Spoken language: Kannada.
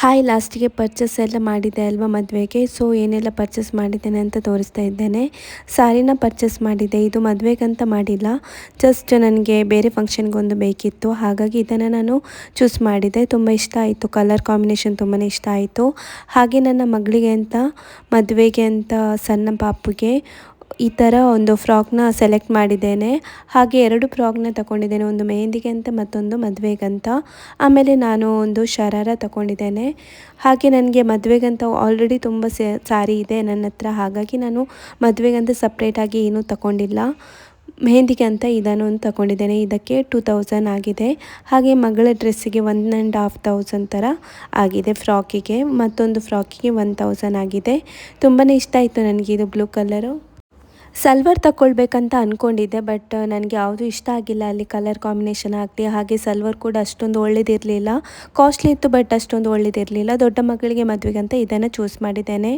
ಹಾಯ್, ಲಾಸ್ಟಿಗೆ ಪರ್ಚೇಸ್ ಎಲ್ಲ ಮಾಡಿದ್ದೆ ಅಲ್ವಾ ಮದುವೆಗೆ. ಸೊ ಏನೆಲ್ಲ ಪರ್ಚೇಸ್ ಮಾಡಿದ್ದೇನೆ ಅಂತ ತೋರಿಸ್ತಾ ಇದ್ದೇನೆ. ಸಾರಿನ ಪರ್ಚೇಸ್ ಮಾಡಿದ್ದೆ. ಇದು ಮದುವೆಗಂತ ಮಾಡಿಲ್ಲ, ಜಸ್ಟ್ ನನಗೆ ಬೇರೆ ಫಂಕ್ಷನ್ಗೊಂದು ಬೇಕಿತ್ತು, ಹಾಗಾಗಿ ಇದನ್ನು ನಾನು ಚೂಸ್ ಮಾಡಿದ್ದೆ. ತುಂಬ ಇಷ್ಟ ಆಯಿತು, ಕಲರ್ ಕಾಂಬಿನೇಷನ್ ತುಂಬಾ ಇಷ್ಟ ಆಯಿತು. ಹಾಗೆ ನನ್ನ ಮಗಳಿಗೆ ಅಂತ ಮದುವೆಗೆ ಅಂತ ಸಣ್ಣ ಪಾಪುಗೆ ಈ ಥರ ಒಂದು ಫ್ರಾಕ್ನ ಸೆಲೆಕ್ಟ್ ಮಾಡಿದ್ದೇನೆ. ಹಾಗೆ 2 ಫ್ರಾಕ್ನ ತಗೊಂಡಿದ್ದೇನೆ, ಒಂದು ಮೆಹಂದಿಗೆ ಅಂತ ಮತ್ತೊಂದು ಮದುವೆಗಂತ. ಆಮೇಲೆ ನಾನು ಒಂದು ಶರಾರ ತಗೊಂಡಿದ್ದೇನೆ. ಹಾಗೆ ನನಗೆ ಮದುವೆಗಂತ ಆಲ್ರೆಡಿ ತುಂಬ ಸಾರಿ ಇದೆ ನನ್ನ ಹತ್ರ, ಹಾಗಾಗಿ ನಾನು ಮದುವೆಗಂತ ಸಪ್ರೇಟಾಗಿ ಏನೂ ತಗೊಂಡಿಲ್ಲ. ಮೆಹಂದಿಗೆ ಅಂತ ಇದನ್ನು ಒಂದು ತಗೊಂಡಿದ್ದೇನೆ. ಇದಕ್ಕೆ 2000 ಆಗಿದೆ. ಹಾಗೆ ಮಗಳ ಡ್ರೆಸ್ಸಿಗೆ 1,500 ಥರ ಆಗಿದೆ. ಫ್ರಾಕಿಗೆ ಮತ್ತೊಂದು ಫ್ರಾಕಿಗೆ 1000 ಆಗಿದೆ. ತುಂಬಾ ಇಷ್ಟ ಆಯಿತು ನನಗೆ ಇದು ಬ್ಲೂ ಕಲರು. ಸಲ್ವಾರ್ ತಗೊಳ್ಬೇಕಂತ ಅಂದ್ಕೊಂಡಿದ್ದೆ, ಬಟ್ ನನಗೆ ಯಾವುದು ಇಷ್ಟ ಆಗಿಲ್ಲ. ಅಲ್ಲಿ ಕಲರ್ ಕಾಂಬಿನೇಷನ್ ಆಗಲಿ, ಹಾಗೆ ಸಲ್ವಾರ್ ಕೂಡ ಅಷ್ಟೊಂದು ಒಳ್ಳೆದಿರಲಿಲ್ಲ. ಕಾಸ್ಟ್ಲಿ ಇತ್ತು, ಬಟ್ ಅಷ್ಟೊಂದು ಒಳ್ಳೆದಿರಲಿಲ್ಲ. ದೊಡ್ಡ ಮಗಳಿಗೆ ಮದುವೆಗಂತ ಇದನ್ನು ಚೂಸ್ ಮಾಡಿದ್ದೇನೆ.